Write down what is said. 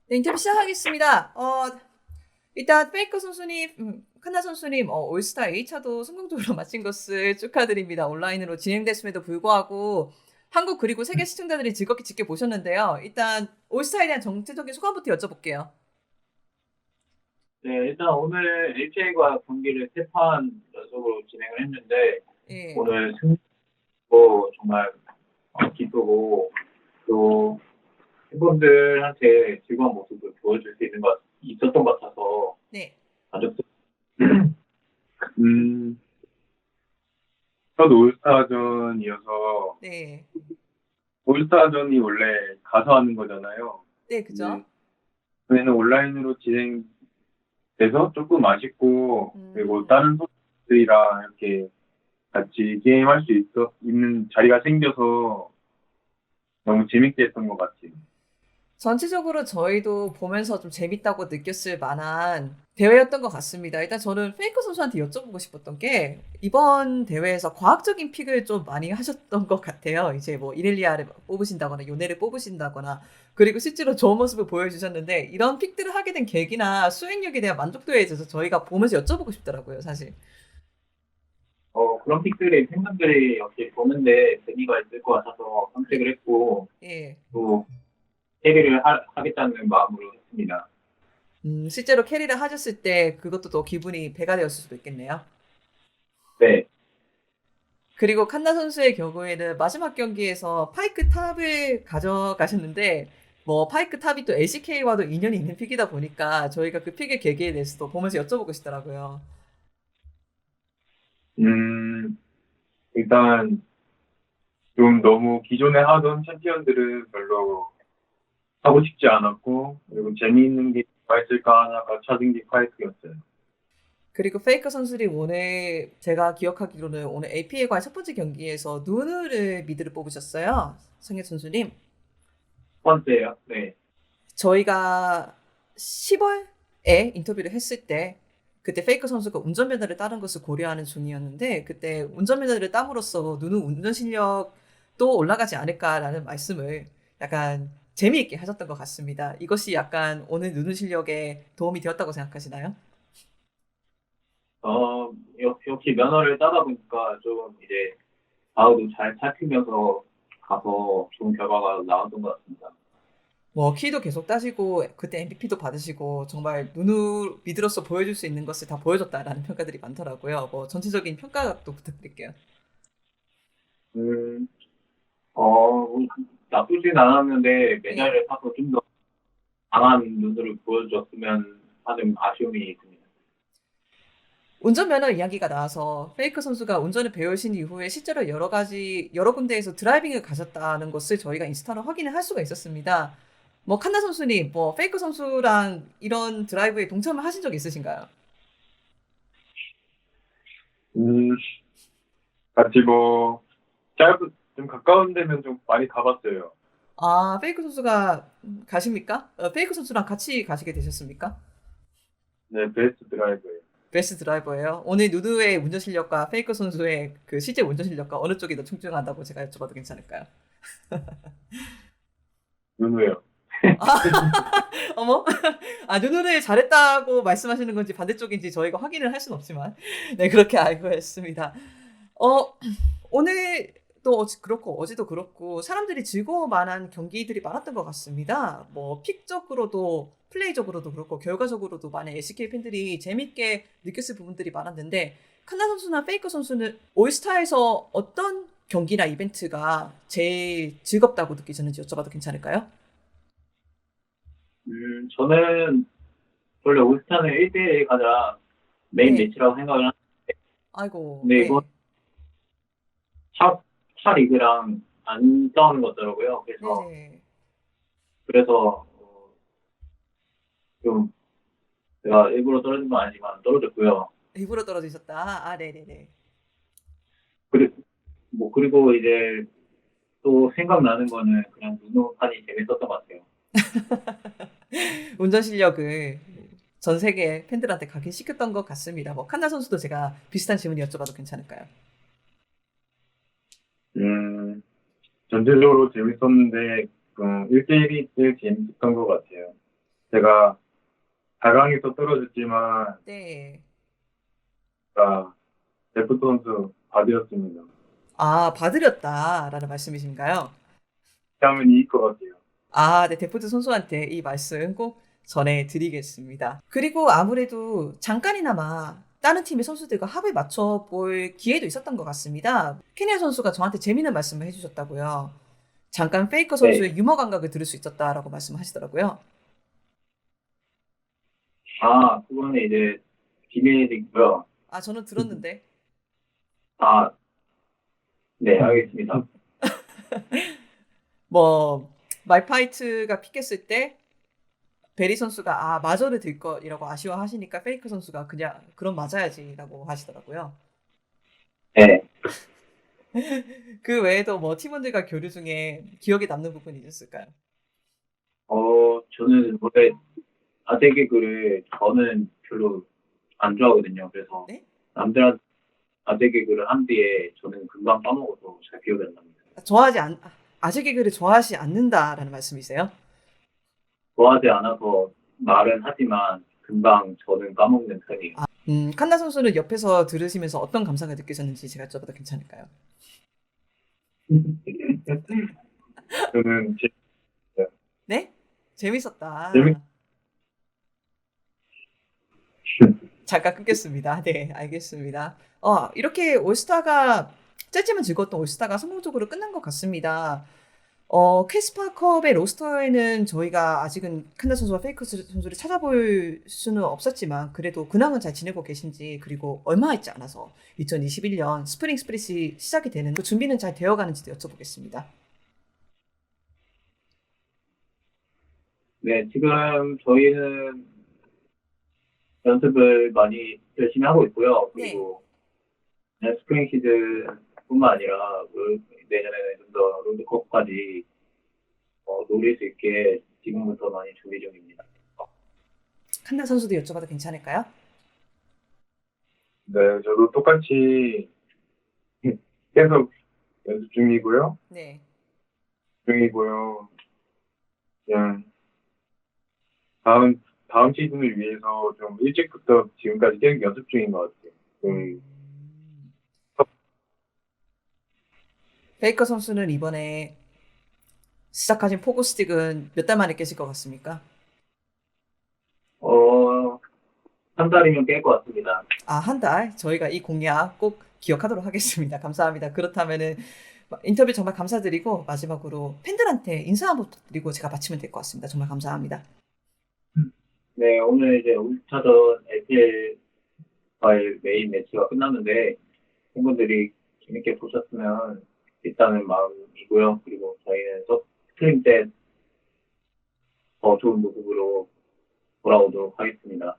네, 인터뷰 시작하겠습니다. 일단 페이커 선수님, 칸나 선수님, 올스타 A차도 성공적으로 마친 것을 축하드립니다. 온라인으로 진행됐음에도 불구하고 한국 그리고 세계 시청자들이 즐겁게 지켜보셨는데요. 일단 올스타에 대한 전체적인 소감부터 여쭤볼게요. 네, 일단 오늘 LPA과 경기를 세 판 연속으로 진행을 했는데, 예. 오늘 승리도 정말 기쁘고, 또 팬분들한테 즐거운 모습을 보여줄 수 있었던 것 같아서, 네. 가족들, 음, 첫 올스타전이어서, 네. 올스타전이 원래 가서 하는 거잖아요. 네, 근데 그죠? 저희는 온라인으로 진행돼서 조금 아쉽고, 그리고 음. 다른 선수들이랑 이렇게 같이 게임할 수 있는 자리가 생겨서 너무 재밌게 했던 것 같아요. 전체적으로 저희도 보면서 좀 재밌다고 느꼈을 만한 대회였던 것 같습니다. 일단 저는 페이커 선수한테 여쭤보고 싶었던 게 이번 대회에서 과학적인 픽을 좀 많이 하셨던 것 같아요. 이제 뭐 이렐리아를 뽑으신다거나 요네를 뽑으신다거나 그리고 실제로 좋은 모습을 보여주셨는데 이런 픽들을 하게 된 계기나 수행력에 대한 만족도에 대해서 저희가 보면서 여쭤보고 싶더라고요, 사실. 그런 픽들이 팬분들이 역시 보는데 재미가 있을 것 같아서 네. 선택을 했고, 예. 또 캐리를 하겠다는 마음으로 했습니다. 실제로 캐리를 하셨을 때 그것도 또 기분이 배가 되었을 수도 있겠네요. 네, 그리고 칸나 선수의 경우에는 마지막 경기에서 파이크 탑을 가져가셨는데 뭐 파이크 탑이 또 LCK와도 인연이 있는 픽이다 보니까 저희가 그 픽의 계기에 대해서도 보면서 여쭤보고 싶더라고요. 음, 일단 좀 너무 기존에 하던 챔피언들은 별로 하고 싶지 않았고, 그리고 재미있는 게 뭐가 있을까 하다가 찾은 게 파이크였어요. 그리고 페이커 선수들이 오늘 제가 기억하기로는 오늘 APL과의 첫 번째 경기에서 누누를 미드를 뽑으셨어요. 성현 선수님. 첫 번째요. 네. 저희가 10월에 인터뷰를 했을 때 그때 페이커 선수가 운전면허를 따는 것을 고려하는 중이었는데 그때 운전면허를 땀으로써 누누 운전 실력도 올라가지 않을까라는 말씀을 약간 재미있게 하셨던 것 같습니다. 이것이 약간 오늘 누누 실력에 도움이 되었다고 생각하시나요? 역시 면허를 따다 보니까 좀 이제 좌우도 잘 살피면서 가서 좋은 결과가 나왔던 것 같습니다. 뭐 키도 계속 따시고 그때 MVP도 받으시고 정말 누누 미드로서 보여줄 수 있는 것을 다 보여줬다라는 평가들이 많더라고요. 뭐 전체적인 평가도 부탁드릴게요. 음, 뭐 나쁘진 않았는데 예. 메달을 타서 좀 더 강한 눈으로 보여줬으면 하는 아쉬움이 있습니다. 운전면허 이야기가 나와서 페이커 선수가 운전을 배우신 이후에 실제로 여러 군데에서 드라이빙을 가셨다는 것을 저희가 인스타로 확인을 할 수가 있었습니다. 뭐 칸나 선수님, 뭐 페이커 선수랑 이런 드라이브에 동참을 하신 적 있으신가요? 음, 같이 뭐, 좀 가까운 데면 좀 많이 가봤어요. 아, 페이커 선수가 가십니까? 페이커 선수랑 같이 가시게 되셨습니까? 네, 베스트 드라이버예요. 베스트 드라이버예요. 오늘 누드의 운전 실력과 페이커 선수의 그 실제 운전 실력과 어느 쪽이 더 충중한다고 제가 여쭤봐도 괜찮을까요? 누누요. 어머? 아, 누누를 잘했다고 말씀하시는 건지 반대쪽인지 저희가 확인을 할 수는 없지만. 네, 그렇게 알고 있습니다. 어, 오늘도 그렇고, 어제도 그렇고, 사람들이 즐거울 만한 경기들이 많았던 것 같습니다. 뭐, 픽적으로도, 플레이적으로도 그렇고, 결과적으로도 많은 LCK 팬들이 재밌게 느꼈을 부분들이 많았는데, 칸나 선수나 페이커 선수는 올스타에서 어떤 경기나 이벤트가 제일 즐겁다고 느끼셨는지 여쭤봐도 괜찮을까요? 저는 원래 올스타는 1대1 가장 메인 네. 매치라고 생각을 하는데, 아이고, 근데 이번 네. 차, 차 리그랑 안 싸우는 것 같더라고요. 네네. 그래서 좀 제가 일부러 떨어진 건 아니지만 떨어졌고요. 일부러 떨어지셨다. 아, 네네네. 그리고 이제 또 생각나는 거는 그냥 눈호판이 재밌었던 것 같아요. 운전 실력을 전 세계 팬들한테 각인시켰던 것 같습니다. 뭐 칸나 선수도 제가 비슷한 질문 여쭤봐도 괜찮을까요? 음, 전체적으로 재밌었는데, 1대1이 제일 재밌었던 것 같아요. 제가 4강에서 떨어졌지만 네. 데프트 선수 받으셨습니다. 아, 봐드렸다라는 말씀이신가요? 하면 이길 것 같아요. 아, 네, 데프트 선수한테 이 말씀 꼭 전해드리겠습니다. 그리고 아무래도 잠깐이나마 다른 팀의 선수들과 합을 맞춰볼 기회도 있었던 것 같습니다. 케니아 선수가 저한테 재미있는 말씀을 해주셨다고요. 잠깐 페이커 선수의 유머 감각을 들을 수 있었다라고 말씀하시더라고요. 아, 그거는 이제 비밀이고요. 아, 저는 들었는데. 아, 네, 알겠습니다. 뭐 말파이트가 픽했을 때 베리 선수가 아 마저를 들 것이라고 아쉬워하시니까 페이크 선수가 그냥 그럼 맞아야지라고 하시더라고요. 네. 그 외에도 뭐 팀원들과 교류 중에 기억에 남는 부분이 있었을까요? 저는 원래 아재 개그를 저는 별로 안 좋아하거든요. 그래서 네? 남들한테 아재 개그를 한 뒤에 저는 금방 까먹어서 잘 기억이 안 납니다. 아재 개그를 좋아하지 않는다라는 말씀이세요? 좋아하지 않아서 말은 하지만 금방 저는 까먹는 편이에요. 칸나 선수는 옆에서 들으시면서 어떤 감상을 느끼셨는지 제가 여쭤봐도 괜찮을까요? 저는 네? 재밌었다. 재밌- 잠깐 끊겠습니다. 네, 알겠습니다. 이렇게 올스타가 짧지만 즐거웠던 올스타가 성공적으로 끝난 것 같습니다. 캐스파컵의 로스터에는 저희가 아직은 칸나 선수와 페이커 선수를 찾아볼 수는 없었지만 그래도 근황은 잘 지내고 계신지 그리고 얼마 있지 않아서 2021년 스프링 스프릿이 시작이 되는 그 준비는 잘 되어가는지도 여쭤보겠습니다. 네, 지금 저희는 연습을 많이 열심히 하고 있고요. 그리고 스프링 시즌뿐만 아니라 내년에는 좀 더 롤드컵까지 노릴 수 있게 지금부터 많이 준비 중입니다. 칸나 선수도 여쭤봐도 괜찮을까요? 네, 저도 똑같이 계속 연습 중이고요. 네. 그냥 다음 시즌을 위해서 좀 일찍부터 지금까지 계속 연습 중인 것 같아요. 페이커 선수는 이번에 시작하신 포고스틱은 몇 달 만에 깨질 것 같습니까? 한 달이면 깰 것 같습니다. 아, 한 달. 저희가 이 공약 꼭 기억하도록 하겠습니다. 감사합니다. 그렇다면은 인터뷰 정말 감사드리고 마지막으로 팬들한테 인사 한번 드리고 제가 마치면 될 것 같습니다. 정말 감사합니다. 네, 오늘 이제 올스타전 LPL과의 메인 매치가 끝났는데 팬분들이 재밌게 보셨으면 있다는 마음이고요. 그리고 저희는 또 스프링 때 더 좋은 모습으로 돌아오도록 하겠습니다.